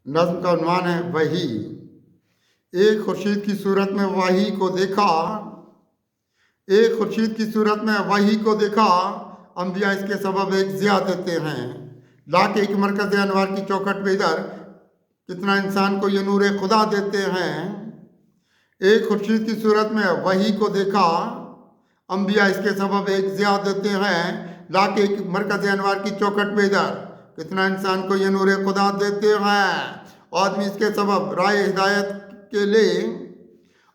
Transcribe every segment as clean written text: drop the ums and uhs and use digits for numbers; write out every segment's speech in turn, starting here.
नज़्म का उन्वान है वही। एक खुर्शीद की सूरत में वही को देखा, एक खुर्शीद की सूरत में वही को देखा, अंबिया इसके सबब एक ज़िया देते हैं। लाके एक मरकज़ अनवार की चौखट पे इधर कितना इंसान को ये नूर खुदा देते हैं। एक खुर्शीद की सूरत में वही को देखा, अंबिया इसके सबब एक ज़िया देते हैं। लाके एक मरकज़ अनवार की चौखट पे इधर कितना इंसान को ये नूर खुदा देते हैं। आदमी इसके सबब राह हिदायत के लिए,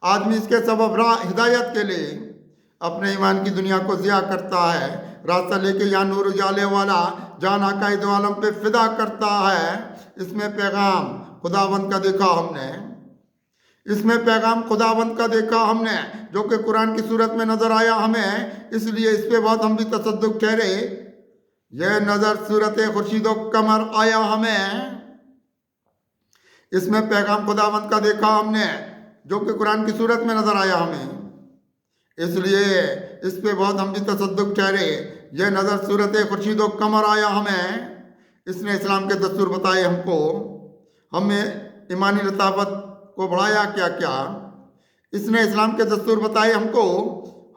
आदमी इसके सबब राह हिदायत के लिए अपने ईमान की दुनिया को ज़िया करता है। रास्ता लेके यहाँ नूर उजाले वाला जान आकाए दो आलम पे फिदा करता है। इसमें पैगाम खुदावंद का देखा हमने, इसमें पैगाम खुदावंद का देखा हमने, जो कि कुरान की सूरत में नजर आया हमें। इसलिए इस पे बहुत हम भी तसद्दुक ठहरे। यह नजर सूरत खुर्शीदो कमर आया हमें, इसमें पैगाम खुदावंद का देखा हमने, जो कि कुरान की सूरत में नजर आया हमें। इसलिए इस पे बहुत हम भी तसद्दुक ठहरे। यह नजर सूरत खुर्शीदो कमर आया हमें। इसने इस्लाम के दस्तूर बताए हमको, हमें ईमानी लताफत को बढ़ाया क्या क्या। इसने इस्लाम के दस्तूर बताए हमको,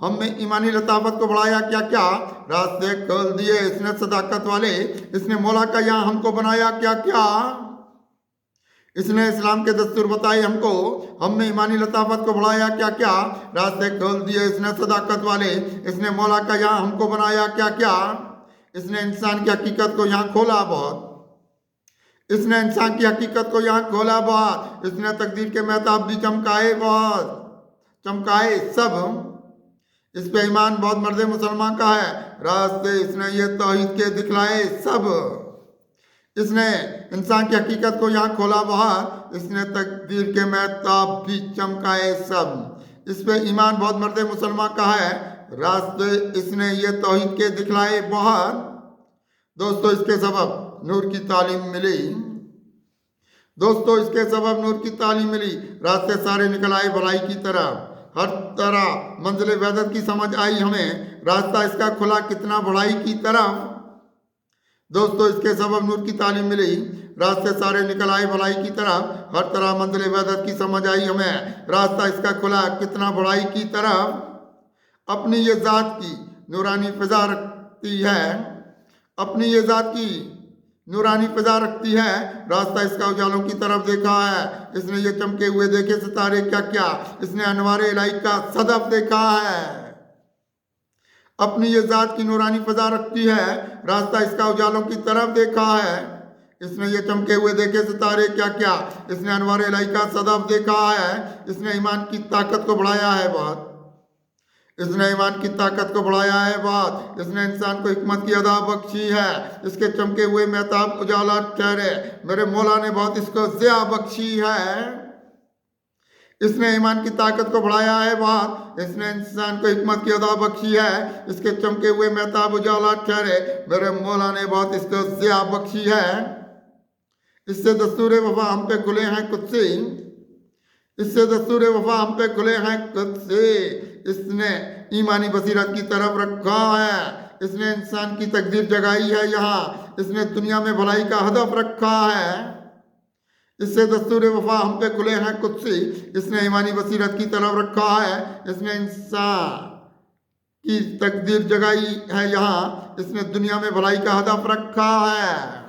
हमें ईमानी लताफत को बढ़ाया क्या क्या। रास्ते खोल दिए इसने सदाकत वाले, इसने मौला का यहाँ हमको बनाया क्या क्या। इसने इस्लाम के दस्तूर बताए हमको, हमने ईमानी लताफत को बढ़ाया क्या क्या। रास्ते खोल दिए इसने सदाकत वाले, इसने मौला का यहाँ हमको बनाया क्या क्या। इसने इंसान की हकीकत को यहाँ खोला बहुत, इसने इंसान की हकीकत को यहाँ खोला बहुत। इसने तकदीर के महताब भी चमकाए बहुत, चमकाए सब। इस पे ईमान बहुत मर्द मुसलमान का है। रास्ते इसने ये तौहीद के दिखलाए सब। इसने इंसान की हकीकत को यहाँ खोला बाहर, इसने तकदीर के महताब भी चमकाए सब। इस पे ईमान बहुत मर्द मुसलमान का है। रास्ते इसने ये तौहीद के दिखलाए बाहर। दोस्तों इसके सबब नूर की तालीम मिली, दोस्तों इसके सबब नूर की तालीम मिली। रास्ते सारे निकल आए भलाई की तरफ, हर तरह मंजिल वहदत की समझ आई हमें। रास्ता इसका खुला कितना बढ़ाई की तरफ। दोस्तों इसके सबब नूर की तालीम मिली, रास्ते सारे निकल आए भलाई की तरफ, हर तरह मंजिल वहदत की समझ आई हमें। रास्ता इसका खुला कितना बढ़ाई की तरफ। अपनी ये ज़ात की नूरानी फिजा रखती है, अपनी ये ज़ात की नूरानी फिजा रखती है। रास्ता इसका उजालों की तरफ देखा है, इसने ये चमके हुए देखे सितारे क्या क्या। इसने अनवारे इलाही का सदफ देखा है। अपनी ये ज़ात की नूरानी फिजा रखती है, रास्ता इसका उजालों की तरफ देखा है। इसने ये चमके हुए देखे सितारे क्या क्या। इसने अनवारे इलाही का सदफ देखा है। इसने ईमान की ताकत को बढ़ाया है बहुत, इसने ईमान की ताकत को बढ़ाया है बात। इसने इंसान को हिकमत की अदा बख्शी है। इसके चमके हुए महताब उजाला ठहरे, मेरे मौला ने बहुत इसको ज़िया बख्शी है। इसने ईमान की ताकत को बढ़ाया है बात, इसने इंसान को हिकमत की अदा बख्शी है। इसके चमके हुए महताब उजाला ठहरे, मेरे मौला ने बहुत इसको ज़िया बख्शी है। इससे दस्तूर वफा हम पे खुले हैं खुद से, इससे दस्तूर वफा हम पे खुले हैं खुद से। इसने ईमानी बसीरत की तरफ रखा है, इसने इंसान की तकदीर जगाई है यहाँ। इसने दुनिया में भलाई का हदफ रखा है। इससे दस्तूर वफा हम पे खुले हैं खुद से, इसने ईमानी बसीरत की तरफ रखा है। इसने इंसान की तकदीर जगाई है यहाँ, इसने दुनिया में भलाई का हदफ रखा है।